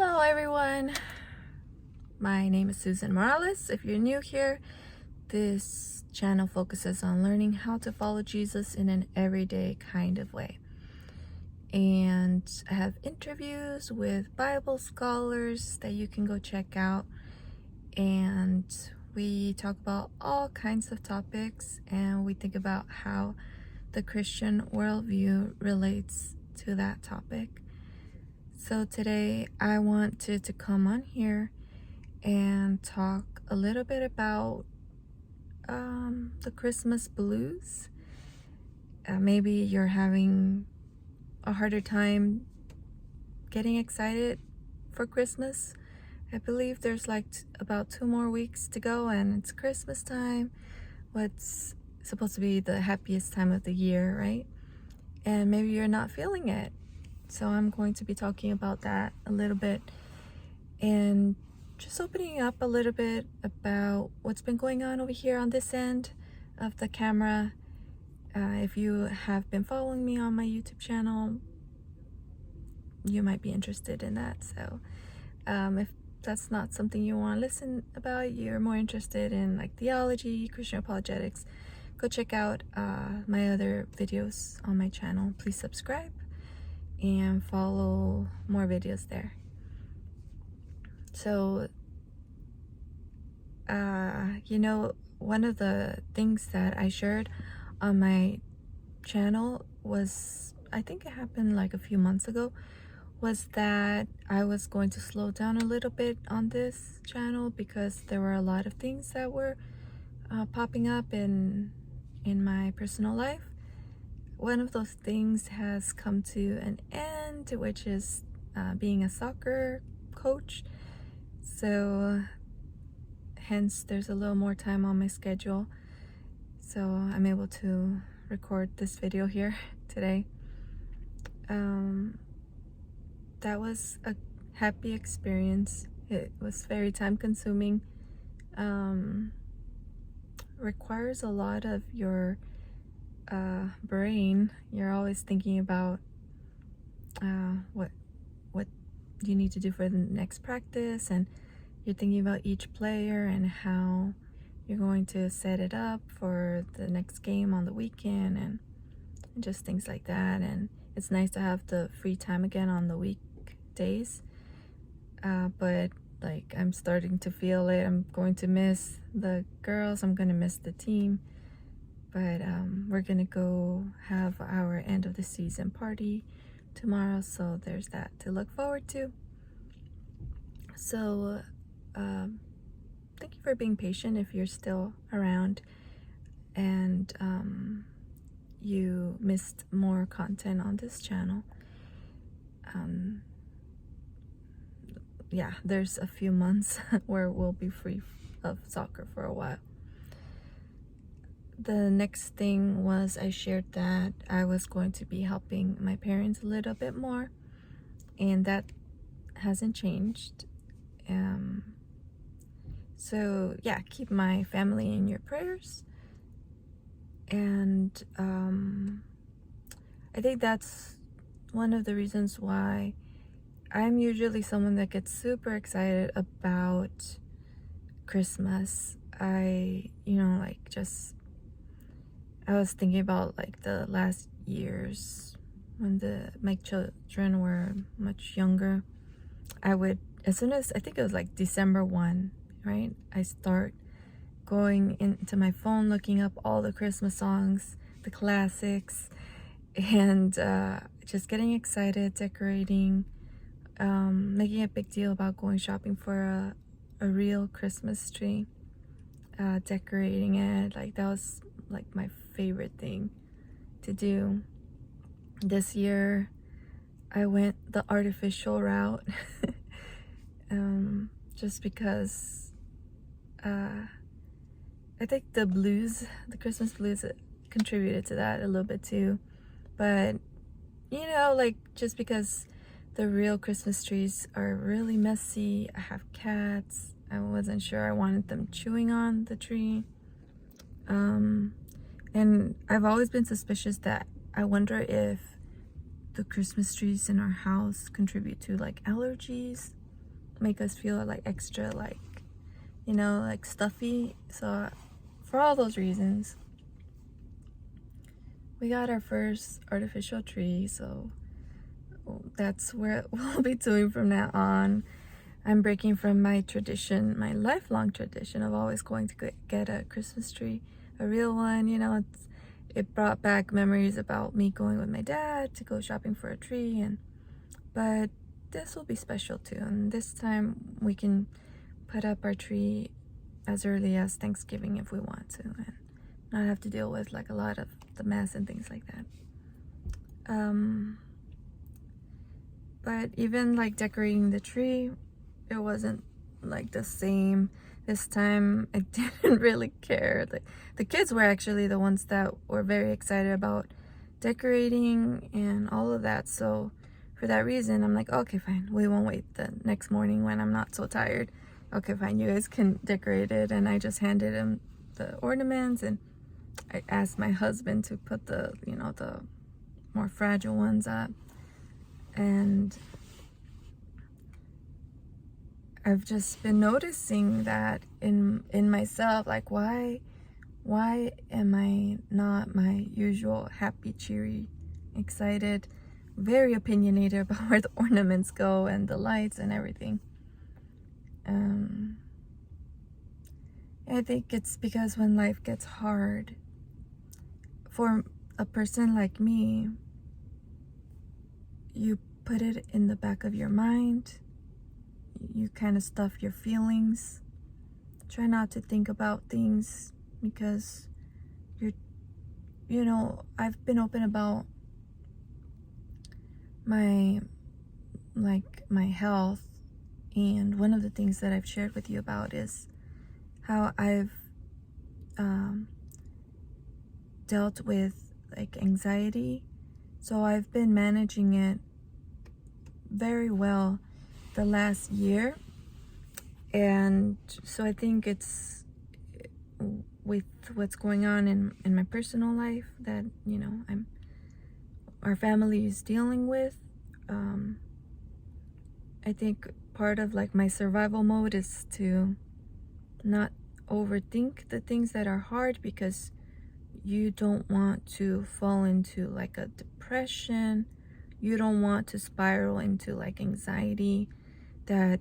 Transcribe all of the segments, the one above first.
Hello everyone, my name is Susan Morales. If you're new here, this channel focuses on learning how to follow Jesus in an everyday kind of way. And I have interviews with Bible scholars that you can go check out. And we talk about all kinds of topics, and we think about how the Christian worldview relates to that topic. So today I wanted to come on here and talk a little bit about the Christmas blues. Maybe you're having a harder time getting excited for Christmas. I believe there's like about 2 more weeks to go and it's Christmas time. What's supposed to be the happiest time of the year, right? And maybe you're not feeling it. So I'm going to be talking about that a little bit and just opening up a little bit about what's been going on over here on this end of the camera. If you have been following me on my YouTube channel, you might be interested in that. So if that's not something you want to listen about, you're more interested in like theology, Christian apologetics, go check out my other videos on my channel. Please subscribe and follow more videos there. So one of the things that I shared on my channel was, I think it happened like a few months ago, was that I was going to slow down a little bit on this channel because there were a lot of things that were popping up in my personal life. One of those things has come to an end, which is being a soccer coach. So hence there's a little more time on my schedule. So I'm able to record this video here today. That was a happy experience. It was very time consuming. Requires a lot of your brain. You're always thinking about what you need to do for the next practice, and you're thinking about each player and how you're going to set it up for the next game on the weekend and just things like that. And it's nice to have the free time again on the weekdays, but like I'm starting to feel it. I'm going to miss the girls, I'm going to miss the team. But we're gonna go have our end of the season party tomorrow, so there's that to look forward to. So thank you for being patient if you're still around and you missed more content on this channel. Yeah, there's a few months where we'll be free of soccer for a while. The next thing was I shared that I was going to be helping my parents a little bit more, and that hasn't changed. So yeah, keep my family in your prayers. And I think that's one of the reasons why I'm usually someone that gets super excited about Christmas. I was thinking about like the last years when my children were much younger. I would, as soon as, I think it was like December 1, right? I start going into my phone, looking up all the Christmas songs, the classics, and just getting excited, decorating, making a big deal about going shopping for a real Christmas tree, decorating it. Like that was like my favorite thing to do. This year I went the artificial route just because I think the Christmas blues contributed to that a little bit too. But like just because the real Christmas trees are really messy, I have cats, I wasn't sure I wanted them chewing on the tree. And I've always been suspicious that I wonder if the Christmas trees in our house contribute to like allergies make us feel like extra, like, you know, like stuffy. So for all those reasons, we got our first artificial tree. So that's where we'll be doing from now on. I'm breaking from my tradition, my lifelong tradition of always going to get a Christmas tree, a real one. You know, it brought back memories about me going with my dad to go shopping for a tree, but this will be special too. And this time we can put up our tree as early as Thanksgiving if we want to, and not have to deal with like a lot of the mess and things like that. But even like decorating the tree, it wasn't like the same this time. I didn't really care. The kids were actually the ones that were very excited about decorating and all of that. So for that reason, I'm like, okay, fine, we won't wait the next morning when I'm not so tired. Okay, fine, you guys can decorate it. And I just handed him the ornaments, and I asked my husband to put the, you know, the more fragile ones up. And I've just been noticing that in myself, like, why am I not my usual happy, cheery, excited, very opinionated about where the ornaments go and the lights and everything? I think it's because when life gets hard, for a person like me, you put it in the back of your mind. You kind of stuff your feelings. Try not to think about things because you know, I've been open about my health, and one of the things that I've shared with you about is how I've dealt with like anxiety. So I've been managing it very well the last year, and so I think it's with what's going on in my personal life that, you know, our family is dealing with. I think part of like my survival mode is to not overthink the things that are hard, because you don't want to fall into like a depression. You don't want to spiral into like anxiety that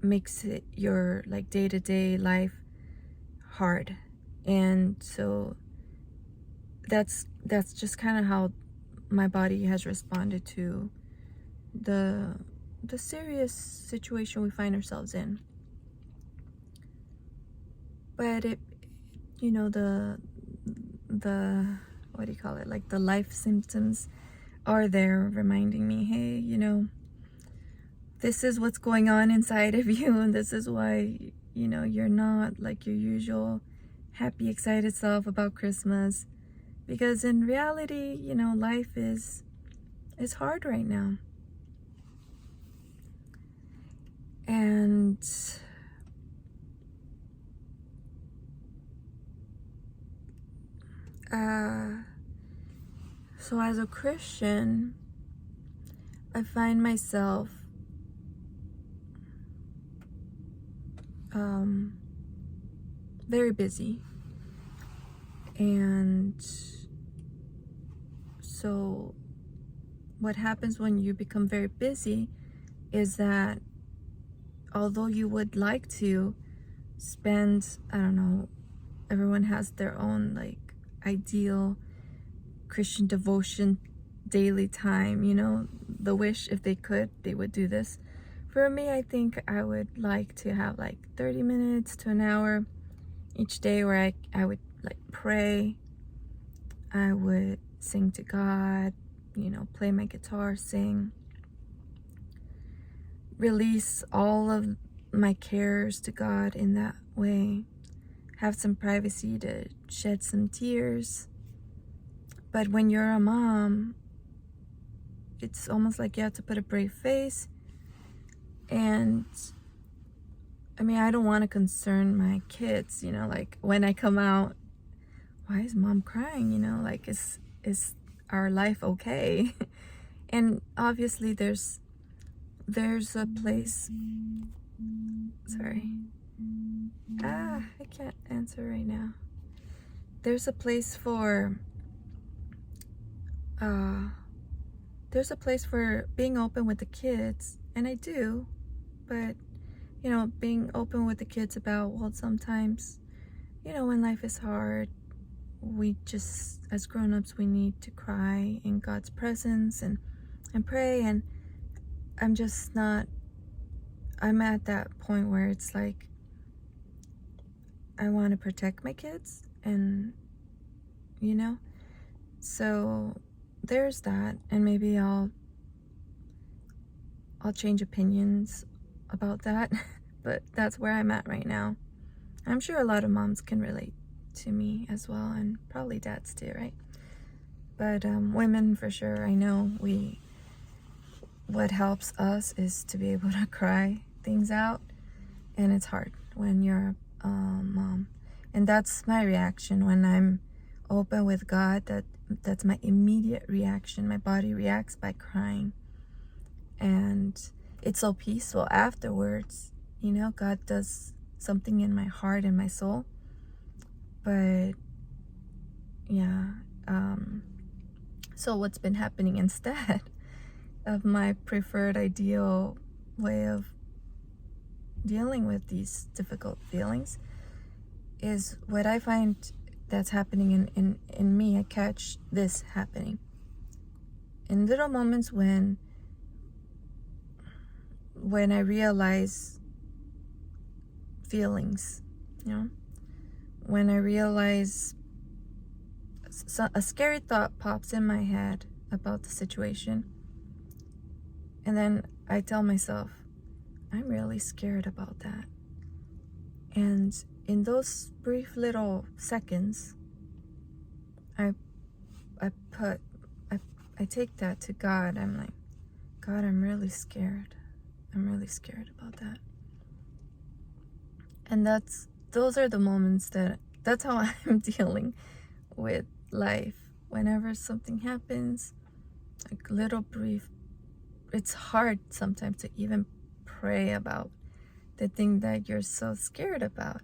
makes it your like day-to-day life hard. And so that's just kind of how my body has responded to the serious situation we find ourselves in. But it, you know, the what do you call it, like the life symptoms are there reminding me, hey, you know, this is what's going on inside of you, and this is why, you know, you're not like your usual happy, excited self about Christmas. Because in reality, you know, life is hard right now. And so as a Christian, I find myself very busy. And so what happens when you become very busy is that although you would like to spend, I don't know, everyone has their own like ideal Christian devotion daily time, you know, the wish, if they could, they would do this. For me, I think I would like to have like 30 minutes to an hour each day where I would like pray. I would sing to God, you know, play my guitar, sing, release all of my cares to God in that way, have some privacy to shed some tears. But when you're a mom, it's almost like you have to put a brave face. And I mean, I don't want to concern my kids, you know, like when I come out, why is mom crying? You know, like, is our life okay? And obviously there's there's a place, sorry, I can't answer right now. There's a place for being open with the kids, and I do, but being open with the kids about, well, sometimes when life is hard, we just, as grown-ups, we need to cry in God's presence and pray. And I'm at that point where it's like I want to protect my kids, and so there's that. And maybe I'll change opinions about that. But that's where I'm at right now. I'm sure a lot of moms can relate to me as well, and probably dads too, right? But women, for sure, I know what helps us is to be able to cry things out, and it's hard when you're a mom. And that's my reaction when I'm open with God. That's my immediate reaction. My body reacts by crying, and it's so peaceful afterwards. God does something in my heart and my soul. But yeah, so what's been happening instead of my preferred ideal way of dealing with these difficult feelings is what I find that's happening in me. I catch this happening in little moments when I realize feelings, when I realize a scary thought pops in my head about the situation, and then I tell myself, I'm really scared about that. And in those brief little seconds, I take that to God. I'm like, God, I'm really scared. I'm really scared about that. And those are the moments that's how I'm dealing with life. Whenever something happens, like little brief, it's hard sometimes to even pray about the thing that you're so scared about.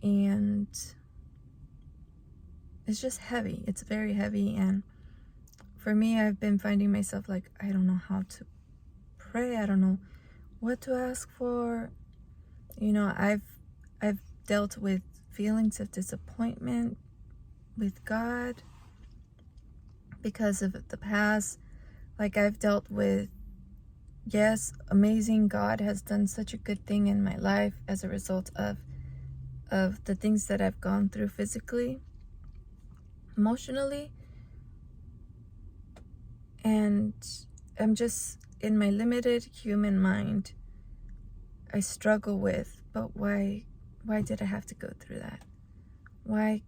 And it's just heavy. It's very heavy. And for me, I've been finding myself like, I don't know how to pray. I don't know what to ask for. I've dealt with feelings of disappointment with God because of the past. Like, I've dealt with, yes, amazing, God has done such a good thing in my life as a result of the things that I've gone through physically, emotionally. And I'm just, in my limited human mind, I struggle with, but why did I have to go through that? Why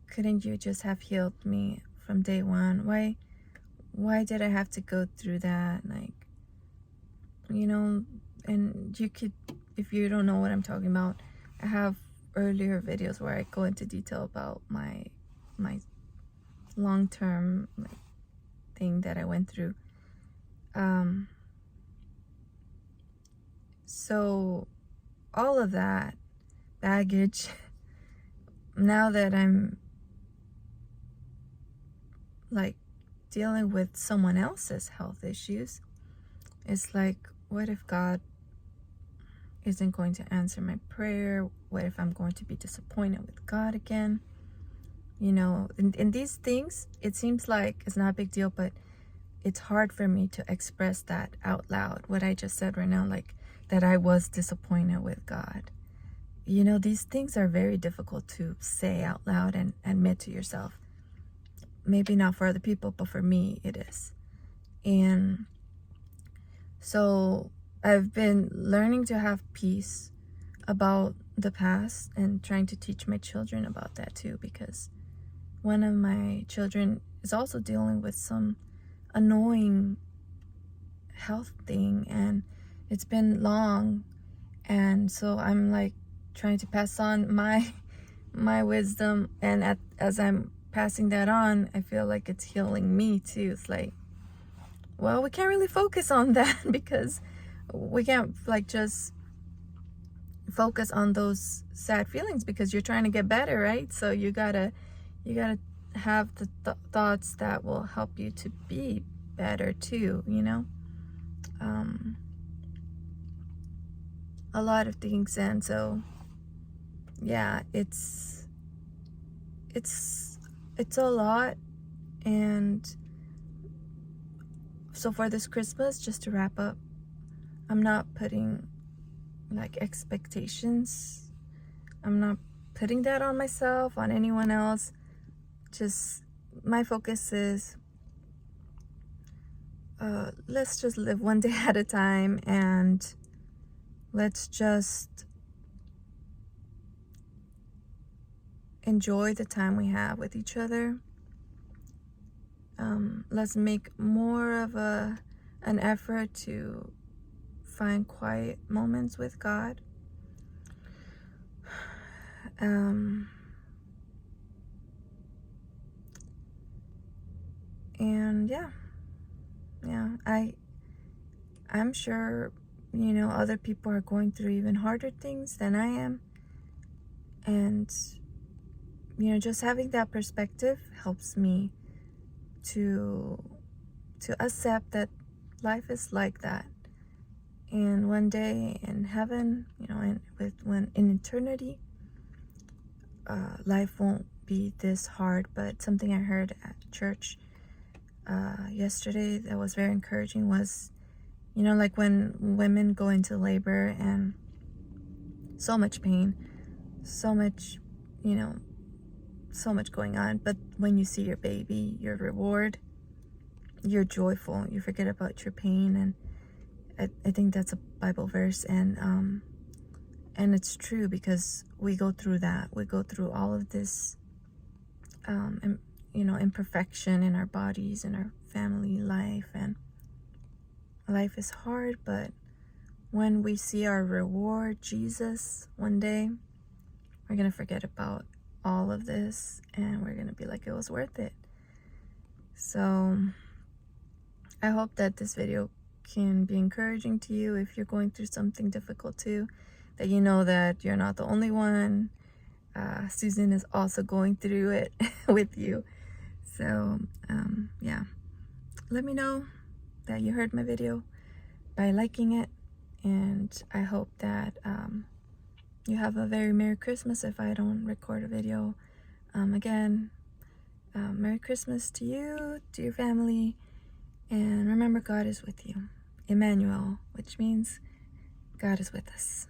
couldn't you just have healed me from day one? Why did I have to go through that? Like, and you could, if you don't know what I'm talking about, I have earlier videos where I go into detail about my long-term thing that I went through. So all of that baggage, now that I'm like dealing with someone else's health issues, it's like, what if God isn't going to answer my prayer? What if I'm going to be disappointed with God again? In these things, it seems like it's not a big deal, but it's hard for me to express that out loud. What I just said right now, like that I was disappointed with God. These things are very difficult to say out loud and admit to yourself. Maybe not for other people, but for me, it is. And so I've been learning to have peace about the past and trying to teach my children about that too, because one of my children is also dealing with some annoying health thing, and it's been long, and so I'm like trying to pass on my wisdom, and as I'm passing that on, I feel like it's healing me too. It's like, well, we can't really focus on that because we can't like just focus on those sad feelings, because you're trying to get better, right? So you gotta have the thoughts that will help you to be better too, you know. A lot of things. And so yeah, it's a lot. And so for this Christmas, just to wrap up, I'm not putting like expectations, I'm not putting that on myself, on anyone else. Just my focus is let's just live one day at a time, and let's just enjoy the time we have with each other. Let's make more of an effort to find quiet moments with God. And yeah, I'm sure, you know, other people are going through even harder things than I am. And, you know, just having that perspective helps me to accept that life is like that. And one day in heaven, you know, in eternity, life won't be this hard. But something I heard at church yesterday that was very encouraging was, you know, like when women go into labor and so much pain, so much, you know, so much going on, but when you see your baby, your reward, you're joyful, you forget about your pain. And I think that's a Bible verse. And it's true, because we go through that, we go through all of this you know, imperfection in our bodies, in our family life, and life is hard. But when we see our reward, Jesus, one day we're gonna forget about all of this, and we're gonna be like, it was worth it. So I hope that this video can be encouraging to you if you're going through something difficult too, that you know that you're not the only one. Susan is also going through it with you. So yeah, let me know that you heard my video by liking it, and I hope that you have a very Merry Christmas if I don't record a video. Again, Merry Christmas to you, to your family, and remember, God is with you. Emmanuel, which means God is with us.